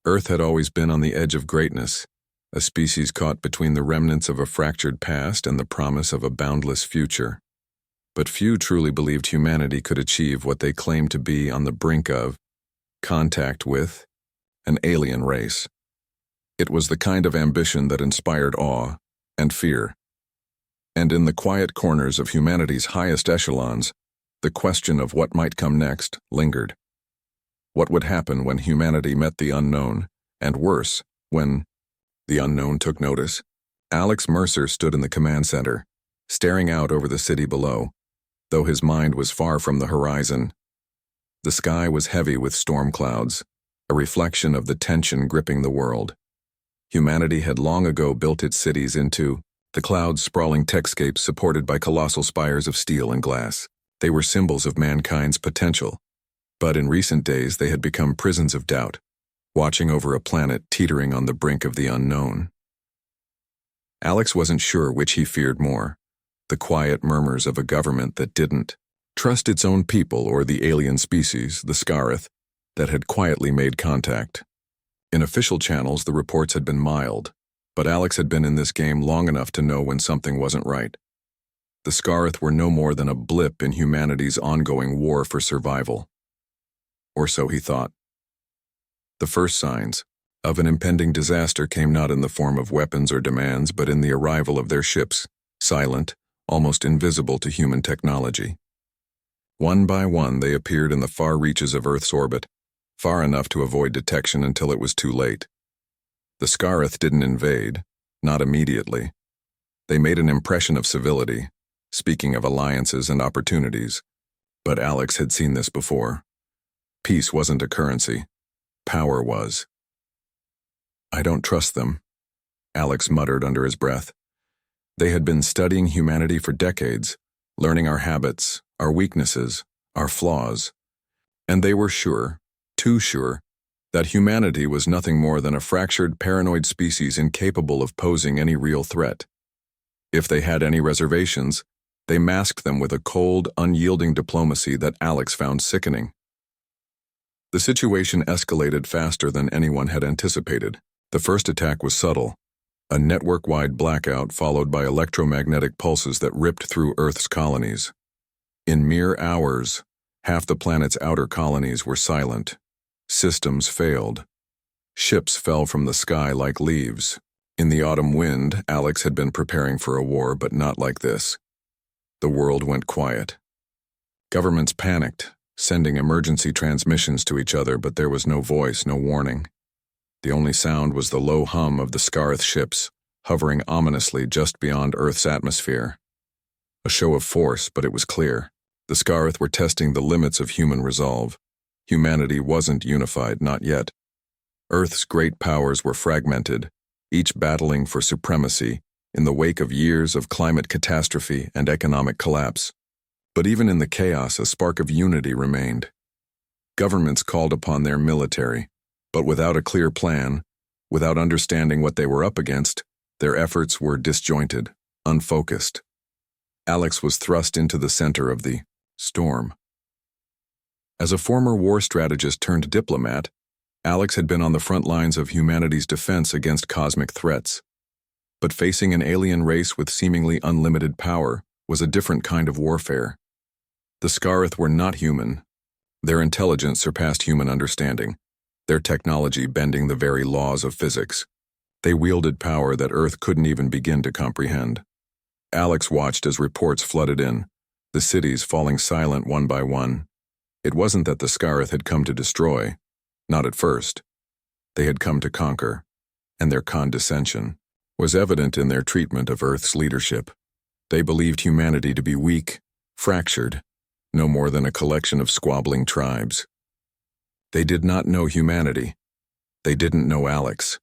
Earth had always been on the edge of greatness, a species caught between the remnants of a fractured past and the promise of a boundless future. But few truly believed humanity could achieve what they claimed to be on the brink of: contact with an alien race. It was the kind of ambition that inspired awe and fear. And in the quiet corners of humanity's highest echelons, the question of what might come next lingered. What would happen when humanity met the unknown, and worse, when the unknown took notice? Alex Mercer stood in the command center, staring out over the city below, though his mind was far from the horizon. The sky was heavy with storm clouds, a reflection of the tension gripping the world. Humanity had long ago built its cities into the clouds, sprawling techscapes supported by colossal spires of steel and glass. They were symbols of mankind's potential. But in recent days they had become prisons of doubt, watching over a planet teetering on the brink of the unknown. Alex wasn't sure which he feared more: the quiet murmurs of a government that didn't trust its own people, or the alien species, the Skaarith, that had quietly made contact. In official channels, the reports had been mild, but Alex had been in this game long enough to know when something wasn't right. The Skaarith were no more than a blip in humanity's ongoing war for survival. Or so he thought. The first signs of an impending disaster came not in the form of weapons or demands, but in the arrival of their ships, silent, almost invisible to human technology. One by one they appeared in the far reaches of Earth's orbit, far enough to avoid detection until it was too late. The Skaarith didn't invade, not immediately. They made an impression of civility, speaking of alliances and opportunities, but Alex had seen this before. Peace wasn't a currency. Power was. "I don't trust them," Alex muttered under his breath. They had been studying humanity for decades, learning our habits, our weaknesses, our flaws, and they were sure, too sure, that humanity was nothing more than a fractured, paranoid species incapable of posing any real threat. If they had any reservations, they masked them with a cold, unyielding diplomacy that Alex found sickening. The situation escalated faster than anyone had anticipated. The first attack was subtle, a network-wide blackout followed by electromagnetic pulses that ripped through Earth's colonies. In mere hours, half the planet's outer colonies were silent. Systems failed. Ships fell from the sky like leaves. In the autumn wind, Alex had been preparing for a war, but not like this. The world went quiet. Governments panicked, sending emergency transmissions to each other, but there was no voice, no warning. The only sound was the low hum of the Skaarith ships, hovering ominously just beyond Earth's atmosphere. A show of force, but it was clear. The Skaarith were testing the limits of human resolve. Humanity wasn't unified, not yet. Earth's great powers were fragmented, each battling for supremacy in the wake of years of climate catastrophe and economic collapse. But even in the chaos, a spark of unity remained. Governments called upon their military, but without a clear plan, without understanding what they were up against, their efforts were disjointed, unfocused. Alex was thrust into the center of the storm. As a former war strategist turned diplomat, Alex had been on the front lines of humanity's defense against cosmic threats. But facing an alien race with seemingly unlimited power was a different kind of warfare. The Skaarith were not human. Their intelligence surpassed human understanding, their technology bending the very laws of physics. They wielded power that Earth couldn't even begin to comprehend. Alex watched as reports flooded in, the cities falling silent one by one. It wasn't that the Skaarith had come to destroy, not at first. They had come to conquer, and their condescension was evident in their treatment of Earth's leadership. They believed humanity to be weak, fractured, no more than a collection of squabbling tribes. They did not know humanity. They didn't know Alex.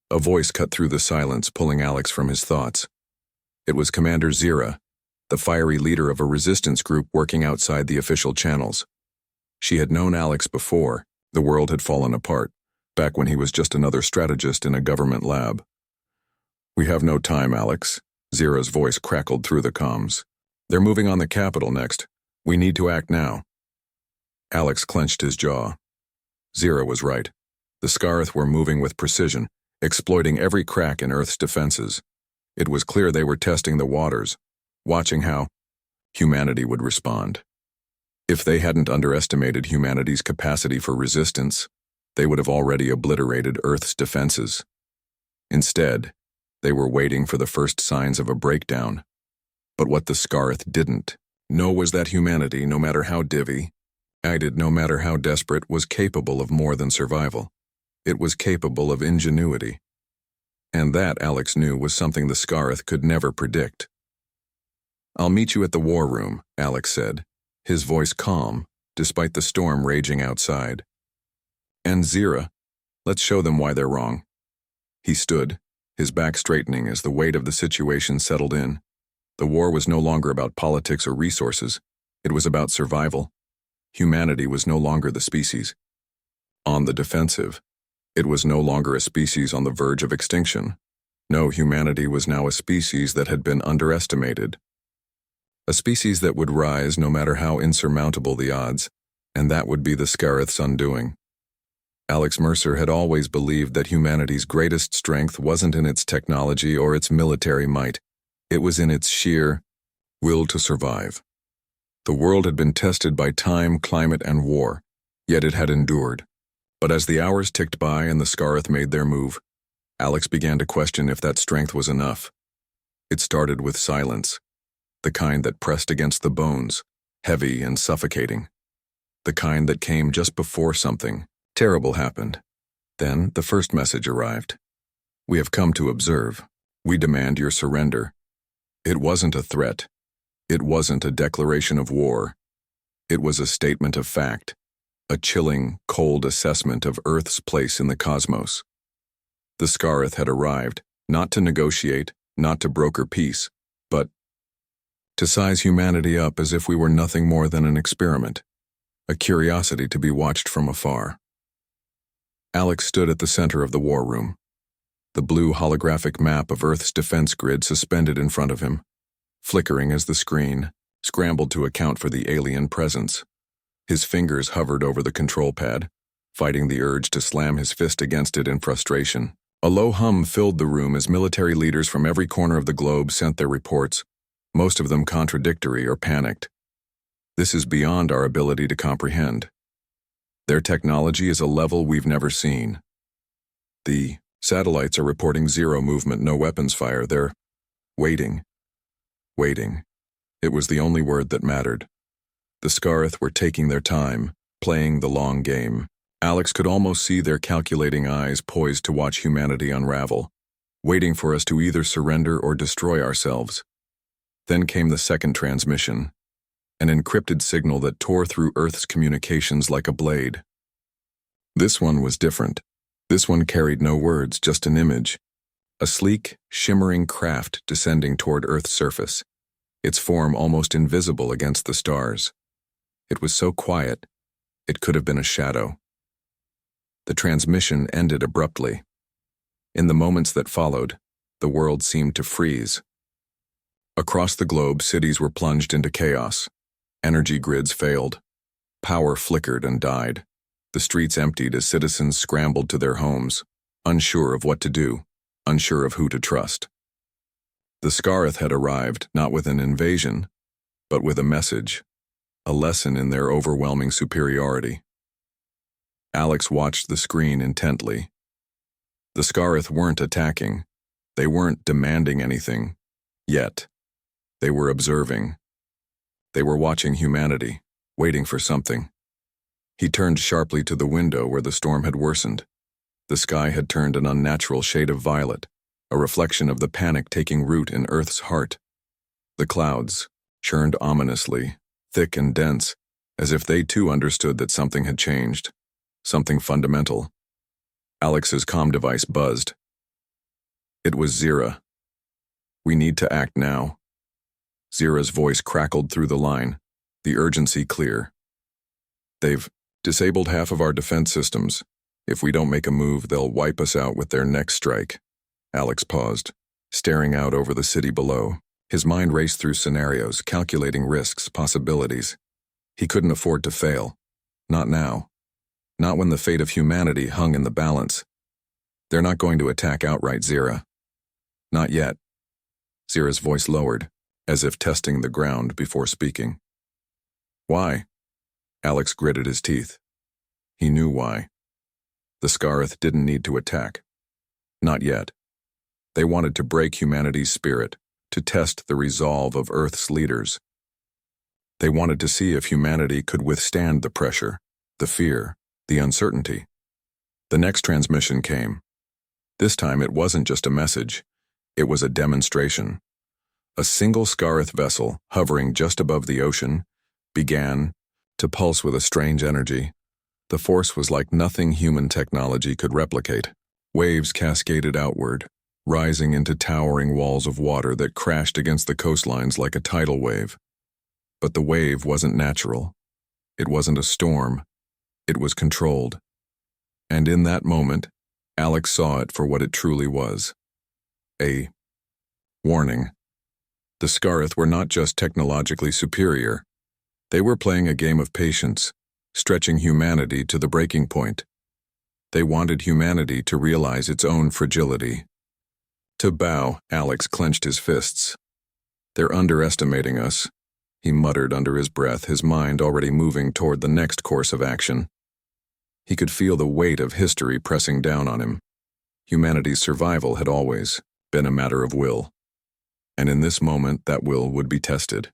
A voice cut through the silence, pulling Alex from his thoughts. It was Commander Zira, the fiery leader of a resistance group working outside the official channels. She had known Alex before. The world had fallen apart, back when he was just another strategist in a government lab. "We have no time, Alex," Zira's voice crackled through the comms. "They're moving on the capital next. We need to act now." Alex clenched his jaw. Zira was right. The Skaarith were moving with precision, exploiting every crack in Earth's defenses. It was clear they were testing the waters, watching how humanity would respond. If they hadn't underestimated humanity's capacity for resistance, they would have already obliterated Earth's defenses. Instead, they were waiting for the first signs of a breakdown. But what the Skaarith didn't know was that humanity, no matter how divided, no matter how desperate, was capable of more than survival. It was capable of ingenuity. And that, Alex knew, was something the Skaarith could never predict. "I'll meet you at the war room," Alex said, his voice calm, despite the storm raging outside. "And Zira, let's show them why they're wrong." He stood, his back straightening as the weight of the situation settled in. The war was no longer about politics or resources. It was about survival. Humanity was no longer the species on the defensive. It was no longer a species on the verge of extinction. No, humanity was now a species that had been underestimated. A species that would rise no matter how insurmountable the odds, and that would be the Skaarith's undoing. Alex Mercer had always believed that humanity's greatest strength wasn't in its technology or its military might. It was in its sheer will to survive. The world had been tested by time, climate, and war, yet it had endured. But as the hours ticked by and the Skaarith made their move, Alex began to question if that strength was enough. It started with silence, the kind that pressed against the bones, heavy and suffocating. The kind that came just before something terrible happened. Then the first message arrived. "We have come to observe. We demand your surrender." It wasn't a threat. It wasn't a declaration of war. It was a statement of fact, a chilling, cold assessment of Earth's place in the cosmos. The Skaarith had arrived, not to negotiate, not to broker peace, but to size humanity up as if we were nothing more than an experiment, a curiosity to be watched from afar. Alex stood at the center of the war room, the blue holographic map of Earth's defense grid suspended in front of him, flickering as the screen scrambled to account for the alien presence. His fingers hovered over the control pad, fighting the urge to slam his fist against it in frustration. A low hum filled the room as military leaders from every corner of the globe sent their reports, most of them contradictory or panicked. "This is beyond our ability to comprehend. Their technology is a level we've never seen. The satellites are reporting zero movement, no weapons fire. They're waiting. Waiting." It was the only word that mattered. The Skaarith were taking their time, playing the long game. Alex could almost see their calculating eyes poised to watch humanity unravel, waiting for us to either surrender or destroy ourselves. Then came the second transmission, an encrypted signal that tore through Earth's communications like a blade. This one was different. This one carried no words, just an image. A sleek, shimmering craft descending toward Earth's surface, its form almost invisible against the stars. It was so quiet, it could have been a shadow. The transmission ended abruptly. In the moments that followed, the world seemed to freeze. Across the globe, cities were plunged into chaos. Energy grids failed. Power flickered and died. The streets emptied as citizens scrambled to their homes, unsure of what to do, unsure of who to trust. The Skaarith had arrived, not with an invasion, but with a message, a lesson in their overwhelming superiority. Alex watched the screen intently. The Skaarith weren't attacking. They weren't demanding anything. Yet, they were observing. They were watching humanity, waiting for something. He turned sharply to the window where the storm had worsened. The sky had turned an unnatural shade of violet, a reflection of the panic taking root in Earth's heart. The clouds churned ominously, thick and dense, as if they too understood that something had changed, something fundamental. Alex's comm device buzzed. It was Zira. "We need to act now." Zira's voice crackled through the line, the urgency clear. "They've disabled half of our defense systems. If we don't make a move, they'll wipe us out with their next strike." Alex paused, staring out over the city below. His mind raced through scenarios, calculating risks, possibilities. He couldn't afford to fail. Not now. Not when the fate of humanity hung in the balance. They're not going to attack outright, Zira. Not yet. Zira's voice lowered, as if testing the ground before speaking. Why? Alex gritted his teeth. He knew why. The Skaarith didn't need to attack. Not yet. They wanted to break humanity's spirit, to test the resolve of Earth's leaders. They wanted to see if humanity could withstand the pressure, the fear, the uncertainty. The next transmission came. This time it wasn't just a message, it was a demonstration. A single Skaarith vessel, hovering just above the ocean, began to pulse with a strange energy. The force was like nothing human technology could replicate. Waves cascaded outward, rising into towering walls of water that crashed against the coastlines like a tidal wave. But the wave wasn't natural. It wasn't a storm. It was controlled. And in that moment, Alex saw it for what it truly was. A warning. The Skaarith were not just technologically superior. They were playing a game of patience, stretching humanity to the breaking point. They wanted humanity to realize its own fragility. To bow, Alex clenched his fists. They're underestimating us, he muttered under his breath, his mind already moving toward the next course of action. He could feel the weight of history pressing down on him. Humanity's survival had always been a matter of will. And in this moment, that will would be tested.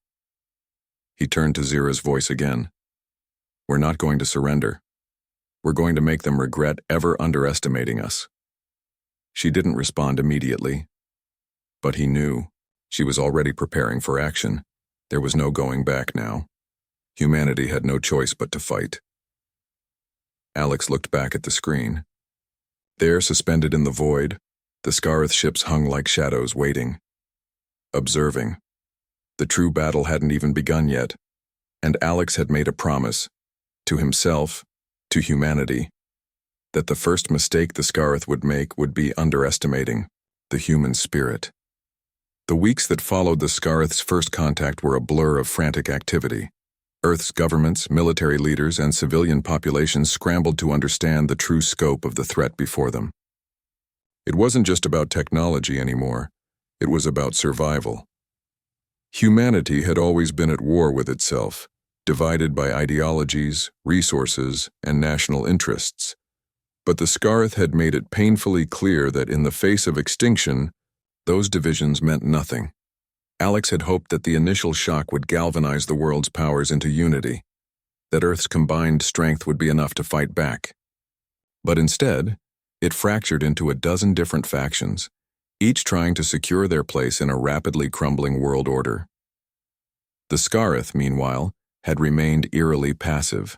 He turned to Zira's voice again. We're not going to surrender. We're going to make them regret ever underestimating us. She didn't respond immediately. But he knew. She was already preparing for action. There was no going back now. Humanity had no choice but to fight. Alex looked back at the screen. There, suspended in the void, the Skaarith ships hung like shadows, waiting, observing. The true battle hadn't even begun yet, and Alex had made a promise, to himself, to humanity, that the first mistake the Skaarith would make would be underestimating the human spirit. The weeks that followed the Skaarith's first contact were a blur of frantic activity. Earth's governments, military leaders, and civilian populations scrambled to understand the true scope of the threat before them. It wasn't just about technology anymore. It was about survival. Humanity had always been at war with itself, divided by ideologies, resources, and national interests. But the Skaarith had made it painfully clear that in the face of extinction, those divisions meant nothing. Alex had hoped that the initial shock would galvanize the world's powers into unity, that Earth's combined strength would be enough to fight back. But instead, it fractured into a dozen different factions, each trying to secure their place in a rapidly crumbling world order. The Skaarith, meanwhile, had remained eerily passive.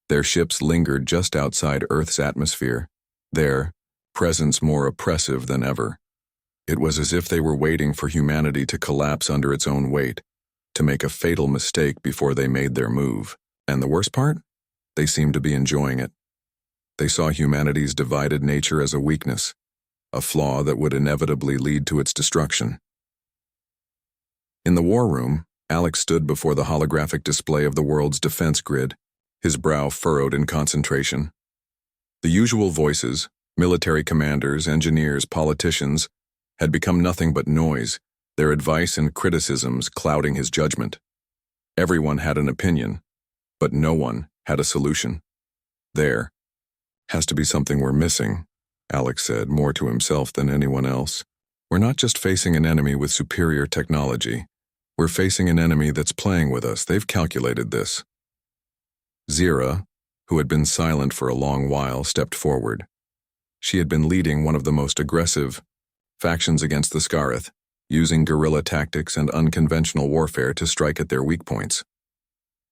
Their ships lingered just outside Earth's atmosphere, their presence more oppressive than ever. It was as if they were waiting for humanity to collapse under its own weight, to make a fatal mistake before they made their move. And the worst part? They seemed to be enjoying it. They saw humanity's divided nature as a weakness, a flaw that would inevitably lead to its destruction. In the war room, Alex stood before the holographic display of the world's defense grid, his brow furrowed in concentration. The usual voices, military commanders, engineers, politicians, had become nothing but noise, their advice and criticisms clouding his judgment. Everyone had an opinion, but no one had a solution. There has to be something we're missing, Alex said, more to himself than anyone else. We're not just facing an enemy with superior technology. We're facing an enemy that's playing with us. They've calculated this. Zira, who had been silent for a long while, stepped forward. She had been leading one of the most aggressive factions against the Skaarith, using guerrilla tactics and unconventional warfare to strike at their weak points.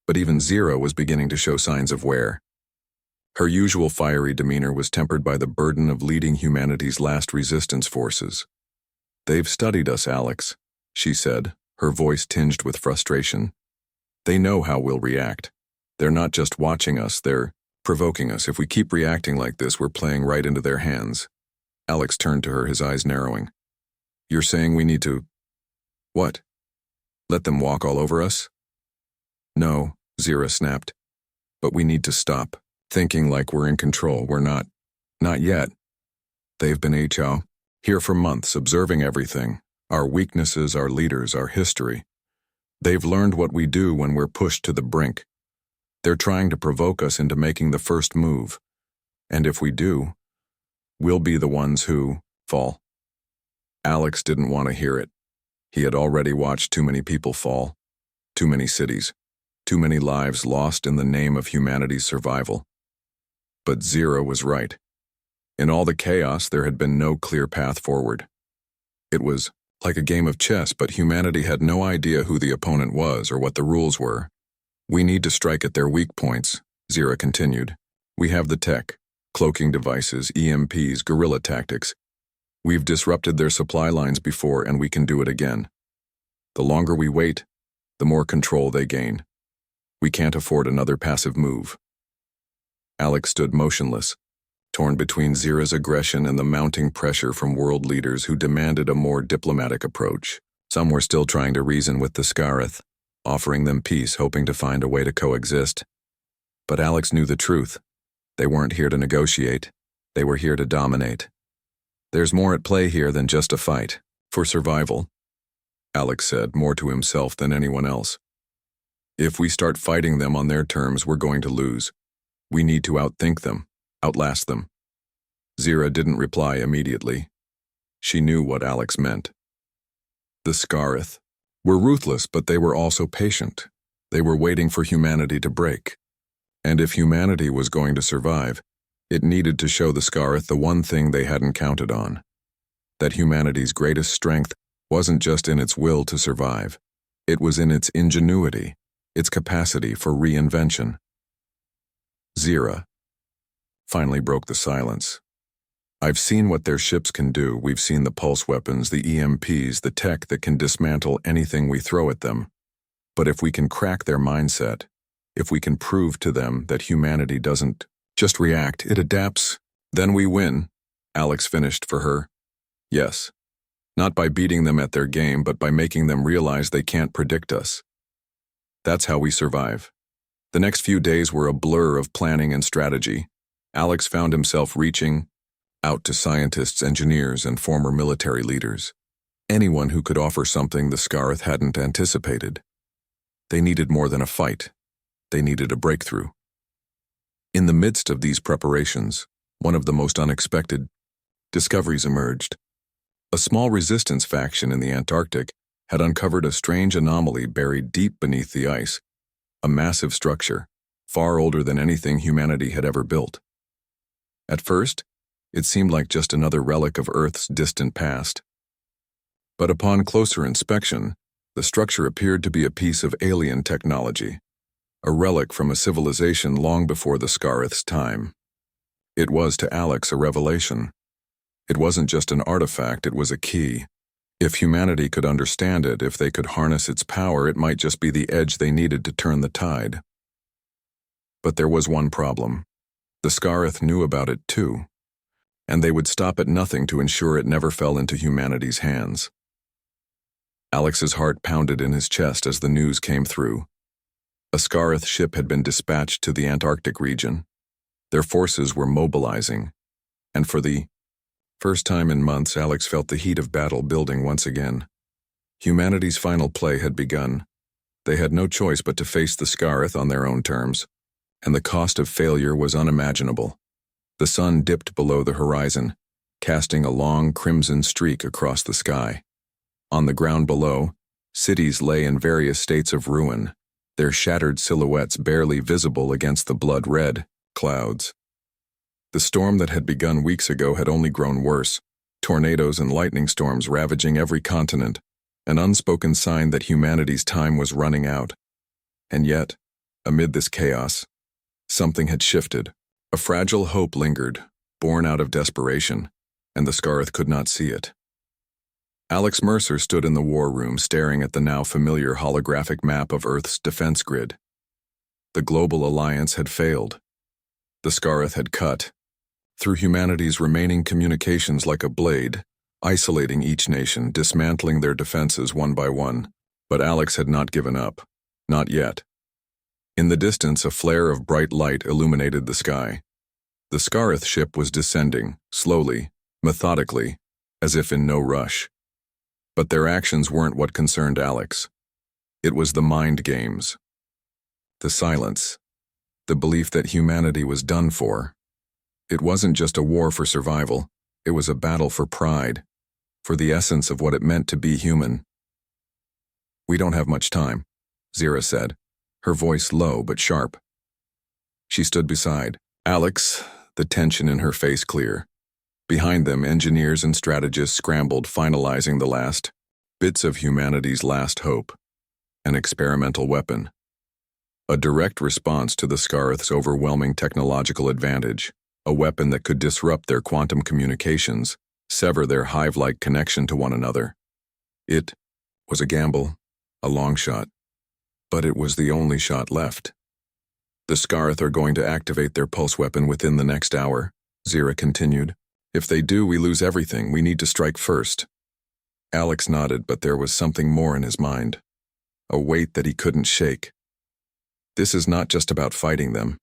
But even Zira was beginning to show signs of wear. Her usual fiery demeanor was tempered by the burden of leading humanity's last resistance forces. They've studied us, Alex, she said, her voice tinged with frustration. They know how we'll react. They're not just watching us, they're provoking us. If we keep reacting like this, we're playing right into their hands. Alex turned to her, his eyes narrowing. You're saying we need to… What? Let them walk all over us? No, Zira snapped. But we need to stop. thinking like we're in control. We're not. Not yet. They've been here for months, observing everything. Our weaknesses, our leaders, our history. They've learned what we do when we're pushed to the brink. They're trying to provoke us into making the first move. And if we do, we'll be the ones who fall. Alex didn't want to hear it. He had already watched too many people fall, too many cities, too many lives lost in the name of humanity's survival. But Zira was right. In all the chaos, there had been no clear path forward. It was like a game of chess, but humanity had no idea who the opponent was or what the rules were. We need to strike at their weak points, Zira continued. We have the tech, cloaking devices, EMPs, guerrilla tactics. We've disrupted their supply lines before, and we can do it again. The longer we wait, the more control they gain. We can't afford another passive move. Alex stood motionless, torn between Zira's aggression and the mounting pressure from world leaders who demanded a more diplomatic approach. Some were still trying to reason with the Skaarith, offering them peace, hoping to find a way to coexist. But Alex knew the truth. They weren't here to negotiate. They were here to dominate. There's more at play here than just a fight. For survival, Alex said, more to himself than anyone else. If we start fighting them on their terms, we're going to lose. We need to outthink them, outlast them. Zira didn't reply immediately. She knew what Alex meant. The Skaarith were ruthless, but they were also patient. They were waiting for humanity to break. And if humanity was going to survive, it needed to show the Skaarith the one thing they hadn't counted on. That humanity's greatest strength wasn't just in its will to survive. It was in its ingenuity, its capacity for reinvention. Zira finally broke the silence. I've seen what their ships can do. We've seen the pulse weapons, the EMPs, the tech that can dismantle anything we throw at them. But if we can crack their mindset, if we can prove to them that humanity doesn't just react, it adapts, then we win, Alex finished for her. Yes, not by beating them at their game, but by making them realize they can't predict us. That's how we survive. The next few days were a blur of planning and strategy. Alex found himself reaching out to scientists, engineers, and former military leaders. Anyone who could offer something the Skaarith hadn't anticipated. They needed more than a fight. They needed a breakthrough. In the midst of these preparations, one of the most unexpected discoveries emerged. A small resistance faction in the Antarctic had uncovered a strange anomaly buried deep beneath the ice, a massive structure, far older than anything humanity had ever built. At first, it seemed like just another relic of Earth's distant past. But upon closer inspection, the structure appeared to be a piece of alien technology, a relic from a civilization long before the Skaarith's time. It was to Alex a revelation. It wasn't just an artifact, it was a key. If humanity could understand it, if they could harness its power, it might just be the edge they needed to turn the tide. But there was one problem. The Skaarith knew about it too, and they would stop at nothing to ensure it never fell into humanity's hands. Alex's heart pounded in his chest as the news came through. A Skaarith ship had been dispatched to the Antarctic region. Their forces were mobilizing, and for the first time in months, Alex felt the heat of battle building once again. Humanity's final play had begun. They had no choice but to face the Skaarith on their own terms, and the cost of failure was unimaginable. The sun dipped below the horizon, casting a long crimson streak across the sky. On the ground below, cities lay in various states of ruin, their shattered silhouettes barely visible against the blood-red clouds. The storm that had begun weeks ago had only grown worse, tornadoes and lightning storms ravaging every continent, an unspoken sign that humanity's time was running out. And yet, amid this chaos, something had shifted. A fragile hope lingered, born out of desperation, and the Skaarith could not see it. Alex Mercer stood in the war room staring at the now familiar holographic map of Earth's defense grid. The global alliance had failed. The Skaarith had cut through humanity's remaining communications like a blade, isolating each nation, dismantling their defenses one by one. But Alex had not given up. Not yet. In the distance, a flare of bright light illuminated the sky. The Skaarith ship was descending, slowly, methodically, as if in no rush. But their actions weren't what concerned Alex. It was the mind games. The silence. The belief that humanity was done for. It wasn't just a war for survival, it was a battle for pride, for the essence of what it meant to be human. "We don't have much time," Zira said, her voice low but sharp. She stood beside Alex, the tension in her face clear. Behind them, engineers and strategists scrambled, finalizing the last bits of humanity's last hope. An experimental weapon. A direct response to the Skaarith's overwhelming technological advantage. A weapon that could disrupt their quantum communications, sever their hive-like connection to one another. It was a gamble, a long shot. But it was the only shot left. "The Skaarith are going to activate their pulse weapon within the next hour," Zira continued. "If they do, we lose everything. We need to strike first." Alex nodded, but there was something more in his mind. A weight that he couldn't shake. This is not just about fighting them.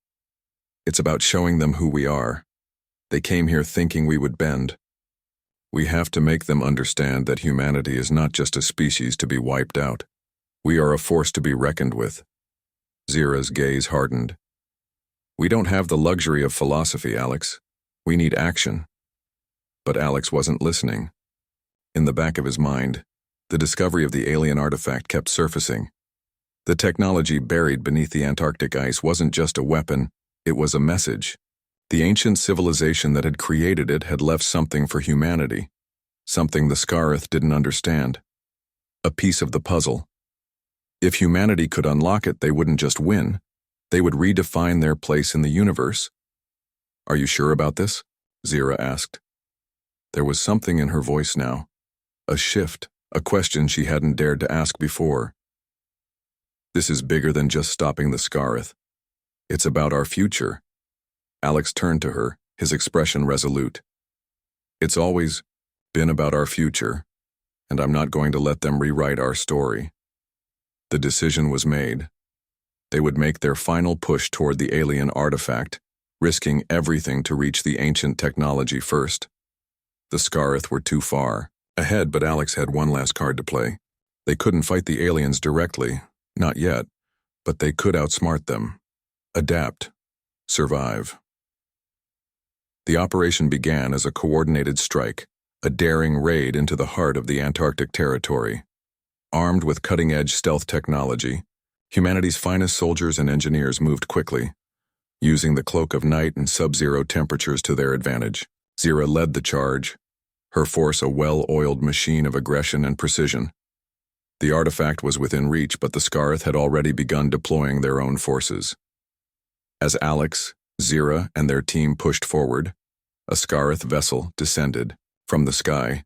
It's about showing them who we are. They came here thinking we would bend. We have to make them understand that humanity is not just a species to be wiped out. We are a force to be reckoned with. Zira's gaze hardened. "We don't have the luxury of philosophy, Alex. We need action." But Alex wasn't listening. In the back of his mind, the discovery of the alien artifact kept surfacing. The technology buried beneath the Antarctic ice wasn't just a weapon, it was a message. The ancient civilization that had created it had left something for humanity, something the Skaarith didn't understand. A piece of the puzzle. If humanity could unlock it, they wouldn't just win, they would redefine their place in the universe. "Are you sure about this?" Zira asked. There was something in her voice now. A shift, a question she hadn't dared to ask before. "This is bigger than just stopping the Skaarith. It's about our future." Alex turned to her, his expression resolute. "It's always been about our future, and I'm not going to let them rewrite our story." The decision was made. They would make their final push toward the alien artifact, risking everything to reach the ancient technology first. The Skaarith were too far ahead, but Alex had one last card to play. They couldn't fight the aliens directly, not yet, but they could outsmart them. Adapt. Survive. The operation began as a coordinated strike, a daring raid into the heart of the Antarctic territory. Armed with cutting-edge stealth technology, humanity's finest soldiers and engineers moved quickly, using the cloak of night and sub-zero temperatures to their advantage. Zira led the charge, her force a well-oiled machine of aggression and precision. The artifact was within reach, but the Skaarith had already begun deploying their own forces. As Alex, Zira, and their team pushed forward, a Skaarith vessel descended from the sky,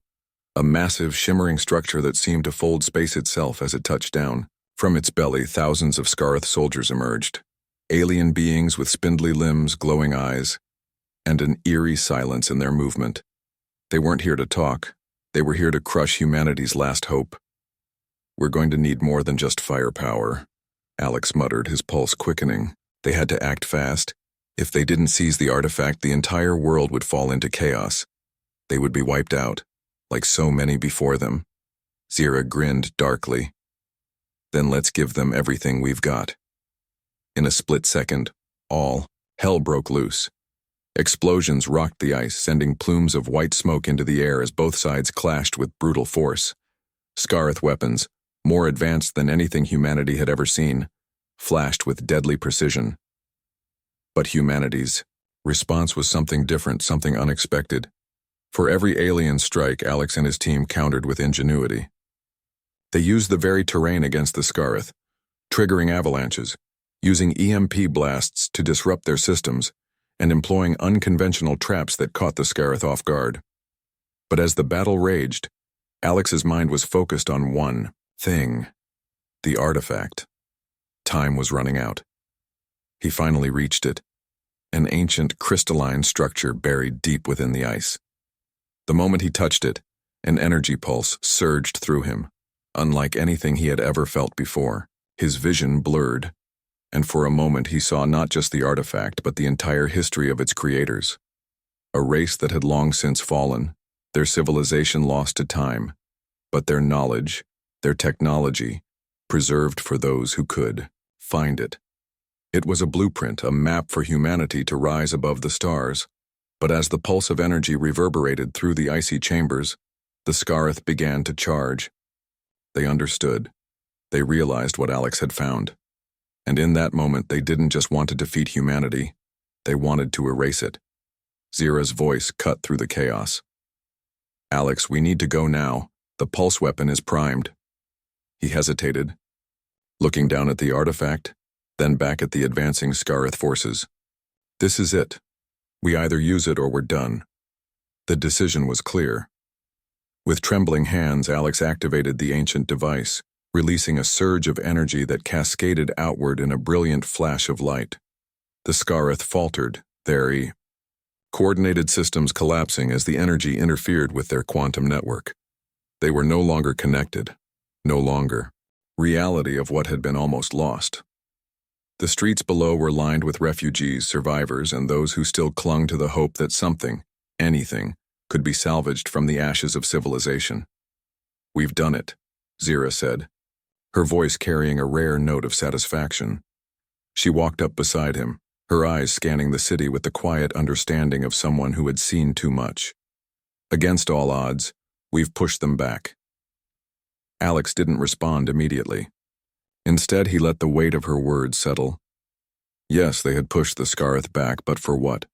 a massive, shimmering structure that seemed to fold space itself as it touched down. From its belly, thousands of Skaarith soldiers emerged, alien beings with spindly limbs, glowing eyes, and an eerie silence in their movement. They weren't here to talk. They were here to crush humanity's last hope. "We're going to need more than just firepower," Alex muttered, his pulse quickening. They had to act fast. If they didn't seize the artifact, the entire world would fall into chaos. They would be wiped out, like so many before them. Zira grinned darkly. "Then let's give them everything we've got." In a split second, all hell broke loose. Explosions rocked the ice, sending plumes of white smoke into the air as both sides clashed with brutal force. Skaarith weapons, more advanced than anything humanity had ever seen, flashed with deadly precision. But humanity's response was something different, something unexpected. For every alien strike, Alex and his team countered with ingenuity. They used the very terrain against the Skaarith, triggering avalanches, using EMP blasts to disrupt their systems, and employing unconventional traps that caught the Skaarith off guard. But as the battle raged, Alex's mind was focused on one thing: the artifact. Time was running out. He finally reached it, an ancient crystalline structure buried deep within the ice. The moment he touched it, an energy pulse surged through him, unlike anything he had ever felt before. His vision blurred. and for a moment he saw not just the artifact but the entire history of its creators. A race that had long since fallen, their civilization lost to time, but their knowledge, their technology, preserved for those who could find it. It was a blueprint, a map for humanity to rise above the stars. But as the pulse of energy reverberated through the icy chambers, the Skaarith began to charge. They understood. They realized what Alex had found. And in that moment, they didn't just want to defeat humanity. They wanted to erase it. Zira's voice cut through the chaos. "Alex, we need to go now. The pulse weapon is primed." He hesitated, looking down at the artifact, then back at the advancing Skaarith forces. "This is it. We either use it or we're done." The decision was clear. With trembling hands, Alex activated the ancient device, releasing a surge of energy that cascaded outward in a brilliant flash of light. The Skaarith faltered, their coordinated systems collapsing as the energy interfered with their quantum network. They were no longer connected, no longer reality of what had been almost lost. The streets below were lined with refugees, survivors, and those who still clung to the hope that something, anything, could be salvaged from the ashes of civilization. "We've done it," Zira said, her voice carrying a rare note of satisfaction. She walked up beside him, her eyes scanning the city with the quiet understanding of someone who had seen too much. "Against all odds, we've pushed them back." Alex didn't respond immediately. Instead, he let the weight of her words settle. Yes, they had pushed the Skaarith back, but for what?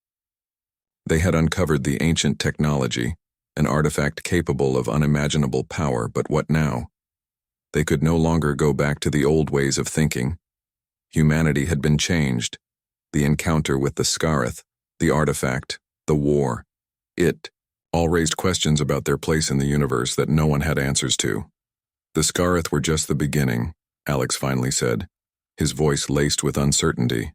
They had uncovered the ancient technology, an artifact capable of unimaginable power, but what now? They could no longer go back to the old ways of thinking. Humanity had been changed. The encounter with the Skaarith, the artifact, the war, it, all raised questions about their place in the universe that no one had answers to. "The Skaarith were just the beginning," Alex finally said, his voice laced with uncertainty.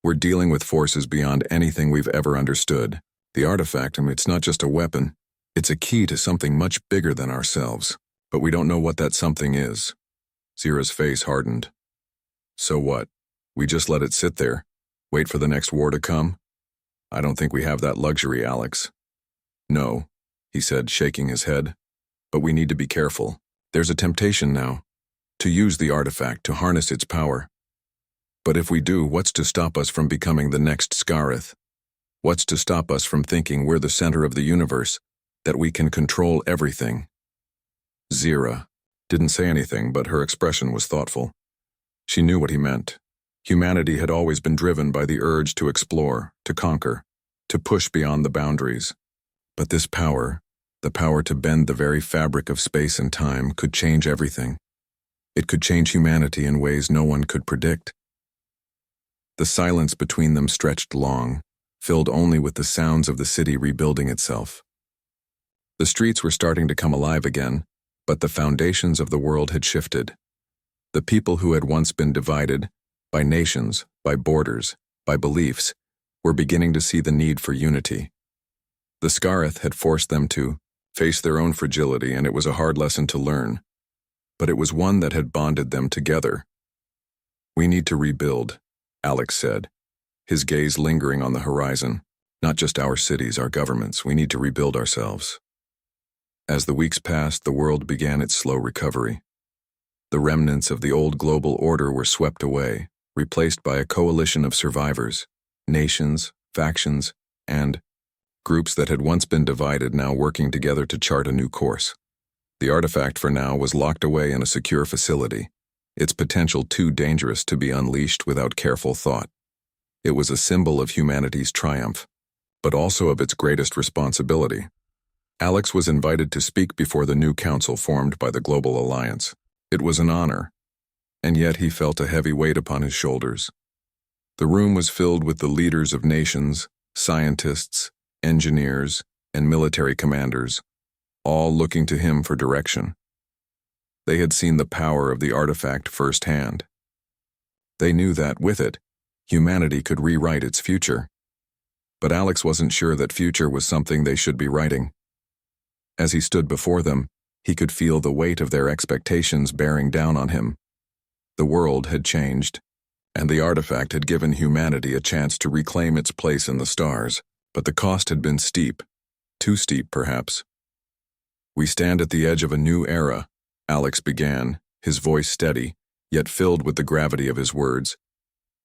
"We're dealing with forces beyond anything we've ever understood. The artifact, it's not just a weapon. It's a key to something much bigger than ourselves. But we don't know what that something is." Zira's face hardened. "So what? We just let it sit there? Wait for the next war to come? I don't think we have that luxury, Alex." "No," he said, shaking his head. "But we need to be careful. There's a temptation now. To use the artifact, to harness its power. But if we do, what's to stop us from becoming the next Skaarith? What's to stop us from thinking we're the center of the universe, that we can control everything?" Zira didn't say anything, but her expression was thoughtful. She knew what he meant. Humanity had always been driven by the urge to explore, to conquer, to push beyond the boundaries. But this power, the power to bend the very fabric of space and time, could change everything. It could change humanity in ways no one could predict. The silence between them stretched long, filled only with the sounds of the city rebuilding itself. The streets were starting to come alive again, but the foundations of the world had shifted. The people who had once been divided, by nations, by borders, by beliefs, were beginning to see the need for unity. The Skaarith had forced them to face their own fragility, and it was a hard lesson to learn. But it was one that had bonded them together. "We need to rebuild," Alex said, his gaze lingering on the horizon. "Not just our cities, our governments. We need to rebuild ourselves." As the weeks passed, the world began its slow recovery. The remnants of the old global order were swept away, replaced by a coalition of survivors, nations, factions, and groups that had once been divided now working together to chart a new course. The artifact for now was locked away in a secure facility, its potential too dangerous to be unleashed without careful thought. It was a symbol of humanity's triumph, but also of its greatest responsibility. Alex was invited to speak before the new council formed by the Global Alliance. It was an honor, and yet he felt a heavy weight upon his shoulders. The room was filled with the leaders of nations, scientists, engineers, and military commanders, all looking to him for direction. They had seen the power of the artifact firsthand. They knew that, with it, humanity could rewrite its future. But Alex wasn't sure that future was something they should be writing. As he stood before them, he could feel the weight of their expectations bearing down on him. The world had changed. and the artifact had given humanity a chance to reclaim its place in the stars, but the cost had been steep. Too steep, perhaps. "We stand at the edge of a new era," Alex began, his voice steady, yet filled with the gravity of his words.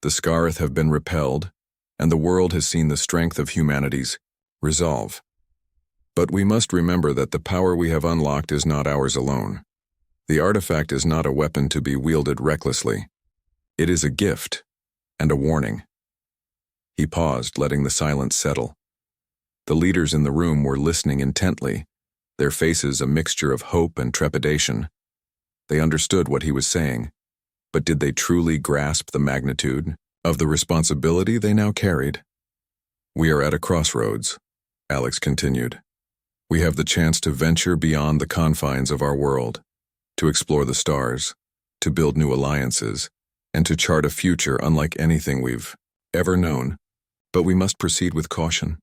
"The Skaarith have been repelled, and the world has seen the strength of humanity's resolve. But we must remember that the power we have unlocked is not ours alone. The artifact is not a weapon to be wielded recklessly. It is a gift and a warning." He paused, letting the silence settle. The leaders in the room were listening intently, their faces a mixture of hope and trepidation. They understood what he was saying, but did they truly grasp the magnitude of the responsibility they now carried? "We are at a crossroads," Alex continued. "We have the chance to venture beyond the confines of our world, to explore the stars, to build new alliances, and to chart a future unlike anything we've ever known. But we must proceed with caution.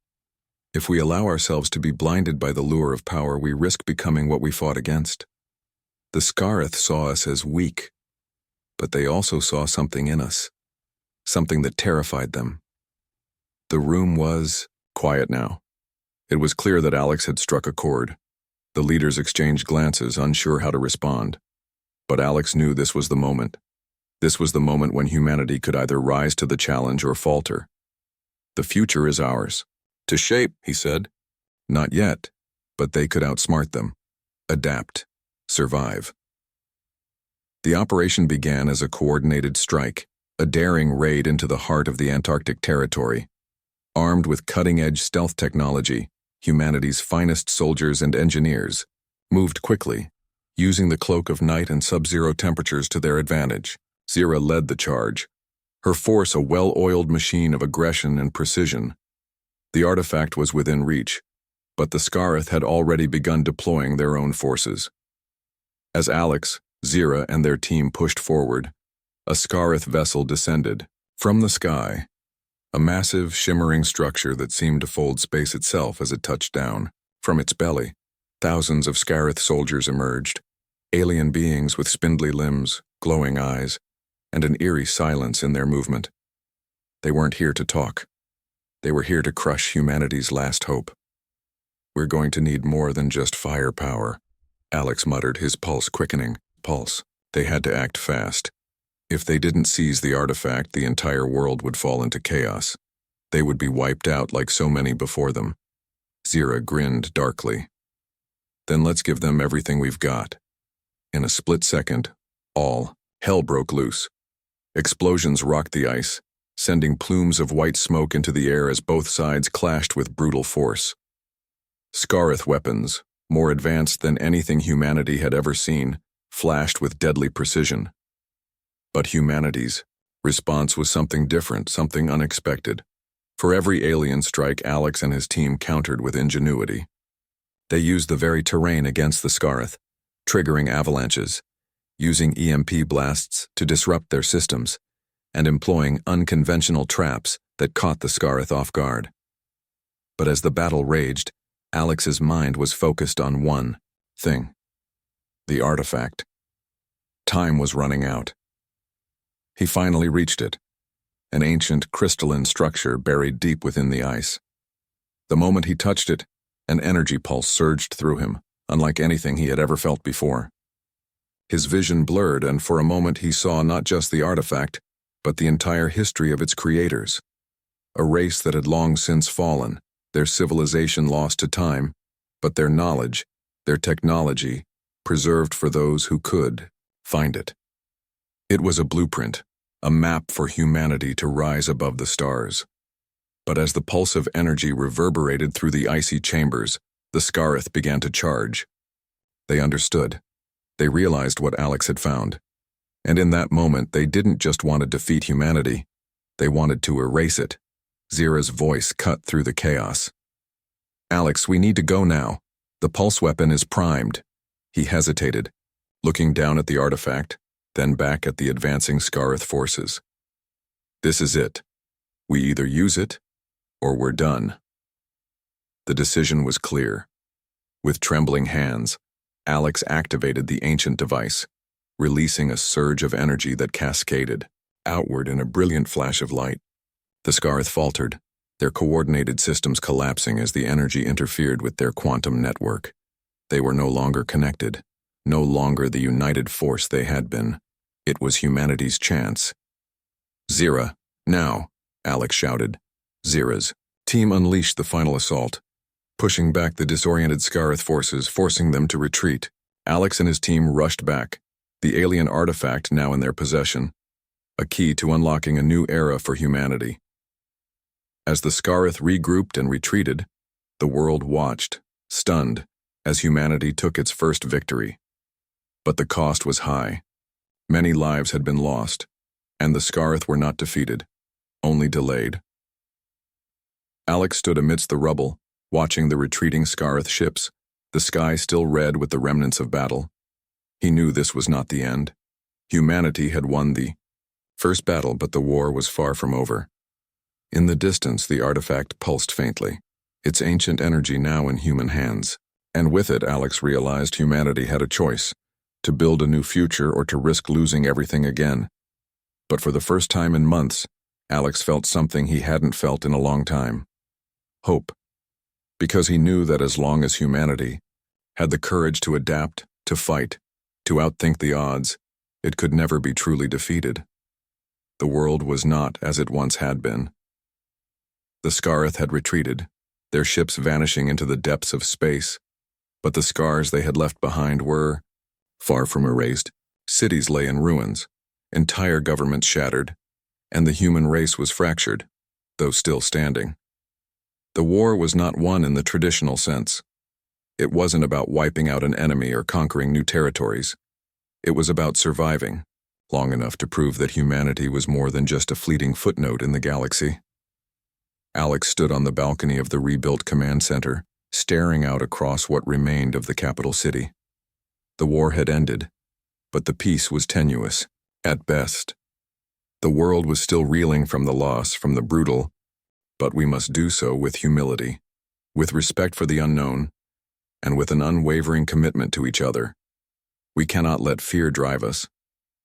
If we allow ourselves to be blinded by the lure of power, we risk becoming what we fought against. The Skaarith saw us as weak, but they also saw something in us, something that terrified them." The room was quiet now. It was clear that Alex had struck a chord. The leaders exchanged glances, unsure how to respond. But Alex knew this was the moment. This was the moment when humanity could either rise to the challenge or falter. "The future is ours to shape," he said. "Not yet, but they could outsmart them, adapt, survive." The operation began as a coordinated strike, a daring raid into the heart of the Antarctic territory. Armed with cutting-edge stealth technology, humanity's finest soldiers and engineers moved quickly, using the cloak of night and sub-zero temperatures to their advantage. Zira led the charge, her force a well-oiled machine of aggression and precision. The artifact was within reach, but the Skaarith had already begun deploying their own forces. As Alex, Zira, and their team pushed forward, a Skaarith vessel descended from the sky, a massive, shimmering structure that seemed to fold space itself as it touched down. From its belly, thousands of Skaarith soldiers emerged, alien beings with spindly limbs, glowing eyes, and an eerie silence in their movement. They weren't here to talk. They were here to crush humanity's last hope. "We're going to need more than just firepower," Alex muttered, his pulse quickening. They had to act fast. If they didn't seize the artifact, the entire world would fall into chaos. They would be wiped out like so many before them. Zira grinned darkly. "Then let's give them everything we've got." In a split second, all hell broke loose. Explosions rocked the ice, sending plumes of white smoke into the air as both sides clashed with brutal force. Skaarith weapons, more advanced than anything humanity had ever seen, flashed with deadly precision. But humanity's response was something different, something unexpected. For every alien strike, Alex and his team countered with ingenuity. They used the very terrain against the Skaarith, triggering avalanches, using EMP blasts to disrupt their systems, and employing unconventional traps that caught the Skaarith off guard. But as the battle raged, Alex's mind was focused on one thing: the artifact. Time was running out. He finally reached it, an ancient crystalline structure buried deep within the ice. The moment he touched it, an energy pulse surged through him, unlike anything he had ever felt before. His vision blurred, and for a moment he saw not just the artifact, but the entire history of its creators. A race that had long since fallen, their civilization lost to time, but their knowledge, their technology, preserved for those who could find it. It was a blueprint, a map for humanity to rise above the stars. But as the pulse of energy reverberated through the icy chambers, the Skaarith began to charge. They understood. They realized what Alex had found. And in that moment, they didn't just want to defeat humanity. They wanted to erase it. Zira's voice cut through the chaos. "Alex, we need to go now. The pulse weapon is primed." He hesitated, looking down at the artifact, then back at the advancing Skaarith forces. "This is it. We either use it, or we're done." The decision was clear. With trembling hands, Alex activated the ancient device, releasing a surge of energy that cascaded, outward in a brilliant flash of light. The Skaarith faltered, their coordinated systems collapsing as the energy interfered with their quantum network. They were no longer connected, no longer the united force they had been. It was humanity's chance. "Zira, now," Alex shouted. Zira's team unleashed the final assault, pushing back the disoriented Skaarith forces, forcing them to retreat. Alex and his team rushed back, the alien artifact now in their possession, a key to unlocking a new era for humanity. As the Skaarith regrouped and retreated, the world watched, stunned, as humanity took its first victory. But the cost was high. Many lives had been lost, and the Skaarith were not defeated, only delayed. Alex stood amidst the rubble, watching the retreating Skaarith ships, the sky still red with the remnants of battle. He knew this was not the end. Humanity had won the first battle, but the war was far from over. In the distance, the artifact pulsed faintly, its ancient energy now in human hands. And with it, Alex realized humanity had a choice, to build a new future or to risk losing everything again. But for the first time in months, Alex felt something he hadn't felt in a long time. Hope. Because he knew that as long as humanity had the courage to adapt, to fight, to outthink the odds, it could never be truly defeated. The world was not as it once had been. The Skaarith had retreated, their ships vanishing into the depths of space, but the scars they had left behind were far from erased. Cities lay in ruins, entire governments shattered, and the human race was fractured, though still standing. The war was not won in the traditional sense. It wasn't about wiping out an enemy or conquering new territories. It was about surviving, long enough to prove that humanity was more than just a fleeting footnote in the galaxy. Alex stood on the balcony of the rebuilt command center, staring out across what remained of the capital city. The war had ended, but the peace was tenuous, at best. The world was still reeling from the loss, from the brutal, but we must do so with humility, with respect for the unknown, and with an unwavering commitment to each other. We cannot let fear drive us.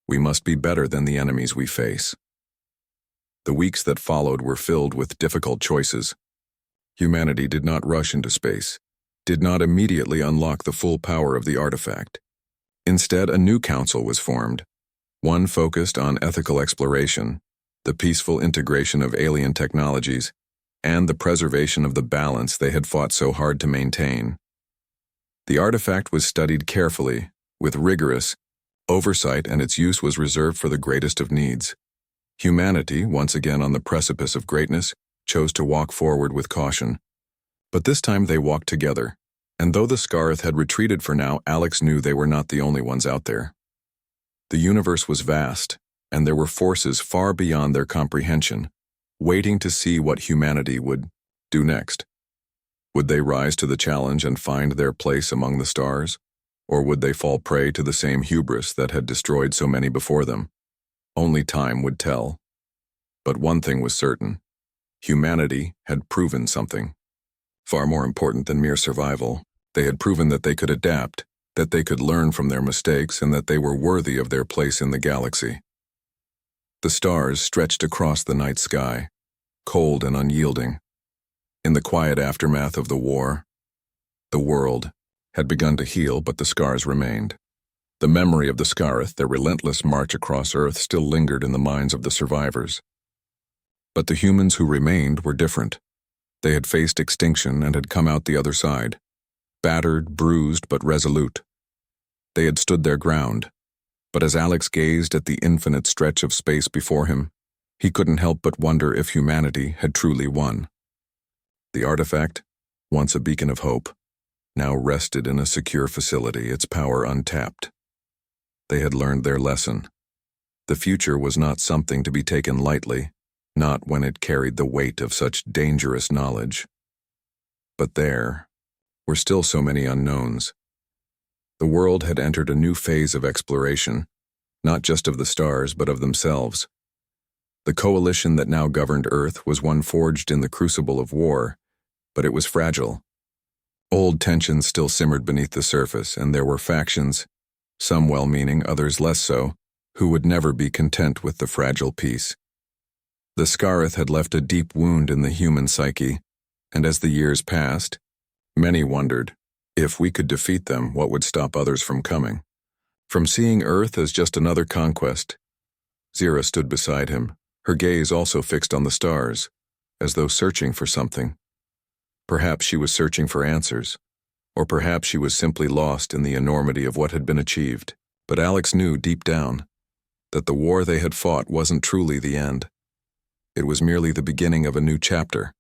We must be better than the enemies we face. The weeks that followed were filled with difficult choices. Humanity did not rush into space, did not immediately unlock the full power of the artifact. Instead, a new council was formed, one focused on ethical exploration, the peaceful integration of alien technologies, and the preservation of the balance they had fought so hard to maintain. The artifact was studied carefully, with rigorous oversight, and its use was reserved for the greatest of needs. Humanity, once again on the precipice of greatness, chose to walk forward with caution. But this time they walked together, and though the Skaarith had retreated for now, Alex knew they were not the only ones out there. The universe was vast, and there were forces far beyond their comprehension, waiting to see what humanity would do next. Would they rise to the challenge and find their place among the stars? Or would they fall prey to the same hubris that had destroyed so many before them? Only time would tell. But one thing was certain. Humanity had proven something. Far more important than mere survival, they had proven that they could adapt, that they could learn from their mistakes, and that they were worthy of their place in the galaxy. The stars stretched across the night sky, cold and unyielding. In the quiet aftermath of the war, the world had begun to heal, but the scars remained. The memory of the Skaarith, their relentless march across Earth, still lingered in the minds of the survivors. But the humans who remained were different. They had faced extinction and had come out the other side, battered, bruised, but resolute. They had stood their ground, but as Alex gazed at the infinite stretch of space before him, he couldn't help but wonder if humanity had truly won. The artifact, once a beacon of hope, now rested in a secure facility, its power untapped. They had learned their lesson. The future was not something to be taken lightly, not when it carried the weight of such dangerous knowledge. But there were still so many unknowns. The world had entered a new phase of exploration, not just of the stars, but of themselves. The coalition that now governed Earth was one forged in the crucible of war, but it was fragile. Old tensions still simmered beneath the surface, and there were factions, some well-meaning, others less so, who would never be content with the fragile peace. The Skaarith had left a deep wound in the human psyche, and as the years passed, many wondered, if we could defeat them, what would stop others from coming? From seeing Earth as just another conquest. Zira stood beside him, her gaze also fixed on the stars, as though searching for something. Perhaps she was searching for answers, or perhaps she was simply lost in the enormity of what had been achieved. But Alex knew deep down that the war they had fought wasn't truly the end. It was merely the beginning of a new chapter.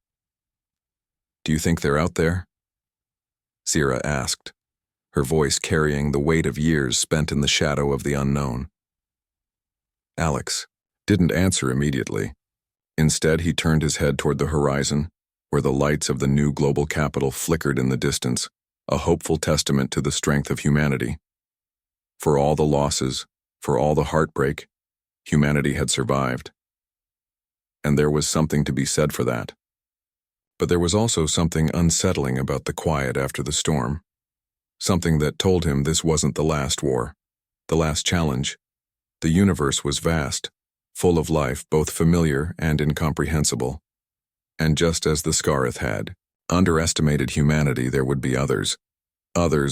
"Do you think they're out there?" Zira asked, her voice carrying the weight of years spent in the shadow of the unknown. Alex didn't answer immediately. Instead, he turned his head toward the horizon, where the lights of the new global capital flickered in the distance, a hopeful testament to the strength of humanity. For all the losses, for all the heartbreak, humanity had survived. And there was something to be said for that. But there was also something unsettling about the quiet after the storm. Something that told him this wasn't the last war, the last challenge. The universe was vast, full of life, both familiar and incomprehensible. And just as the Skaarith had underestimated humanity, there would be others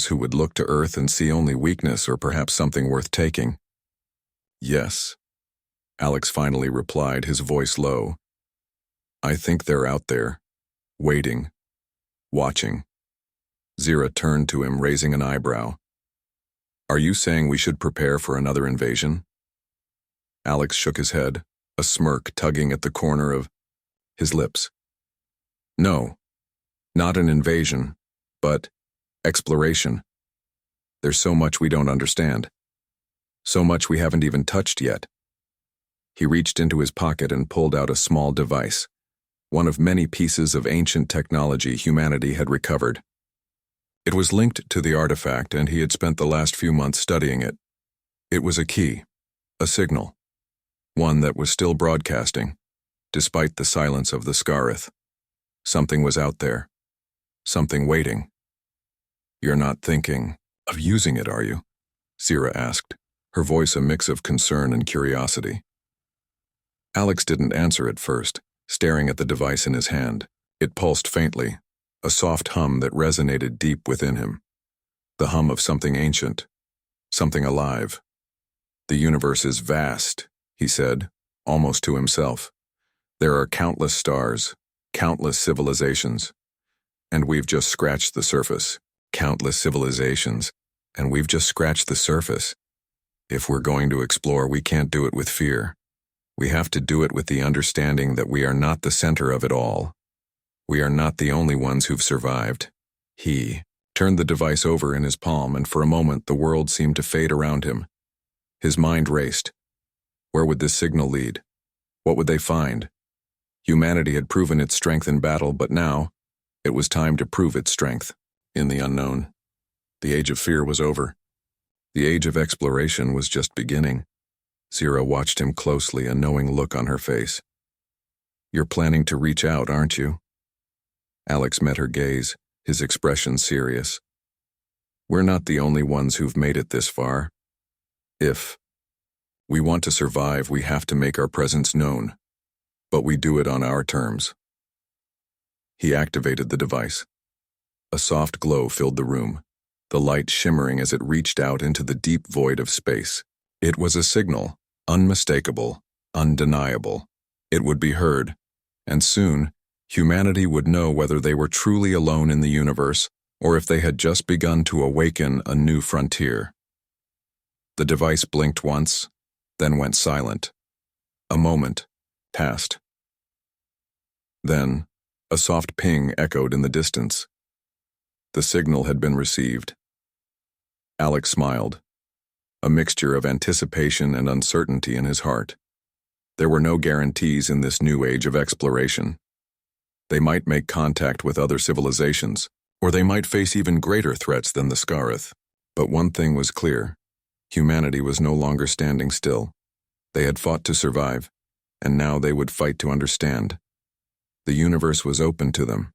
who would look to Earth and see only weakness or perhaps something worth taking. "Yes," Alex finally replied, his voice low. "I think they're out there, waiting, watching." Zira turned to him, raising an eyebrow. "Are you saying we should prepare for another invasion?" Alex shook his head, a smirk tugging at the corner of his lips. "No, not an invasion, but exploration. There's so much we don't understand. So much we haven't even touched yet." He reached into his pocket and pulled out a small device, one of many pieces of ancient technology humanity had recovered. It was linked to the artifact, and he had spent the last few months studying it. It was a key, a signal, one that was still broadcasting, despite the silence of the Skaarith. Something was out there, something waiting. "You're not thinking of using it, are you?" Zira asked, her voice a mix of concern and curiosity. Alex didn't answer at first, staring at the device in his hand. It pulsed faintly, a soft hum that resonated deep within him. The hum of something ancient, something alive. "The universe is vast," he said, almost to himself. "There are countless stars, countless civilizations, and we've just scratched the surface." Countless civilizations, and we've just scratched the surface. If we're going to explore, we can't do it with fear. We have to do it with the understanding that we are not the center of it all. We are not the only ones who've survived. He turned the device over in his palm, and for a moment the world seemed to fade around him. His mind raced. Where would this signal lead? What would they find? Humanity had proven its strength in battle, but now it was time to prove its strength in the unknown. The age of fear was over. The age of exploration was just beginning. Zira watched him closely, a knowing look on her face. "You're planning to reach out, aren't you?" Alex met her gaze, his expression serious. "We're not the only ones who've made it this far. If we want to survive, we have to make our presence known, but we do it on our terms." He activated the device. A soft glow filled the room, the light shimmering as it reached out into the deep void of space. It was a signal, unmistakable, undeniable. It would be heard, and soon, humanity would know whether they were truly alone in the universe or if they had just begun to awaken a new frontier. The device blinked once, then went silent. A moment passed. Then, a soft ping echoed in the distance. The signal had been received. Alex smiled, a mixture of anticipation and uncertainty in his heart. There were no guarantees in this new age of exploration. They might make contact with other civilizations, or they might face even greater threats than the Skaarith. But one thing was clear: humanity was no longer standing still. They had fought to survive, and now they would fight to understand. The universe was open to them.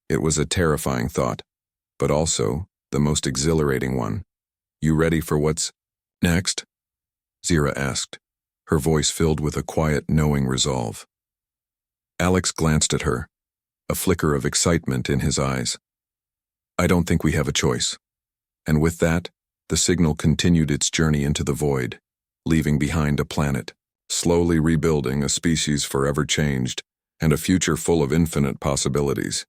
It was a terrifying thought, but also the most exhilarating one. "You ready for what's next?" Zira asked, her voice filled with a quiet, knowing resolve. Alex glanced at her, a flicker of excitement in his eyes. I don't think we have a choice. And with that, the signal continued its journey into the void, leaving behind a planet, slowly rebuilding a species forever changed, and a future full of infinite possibilities.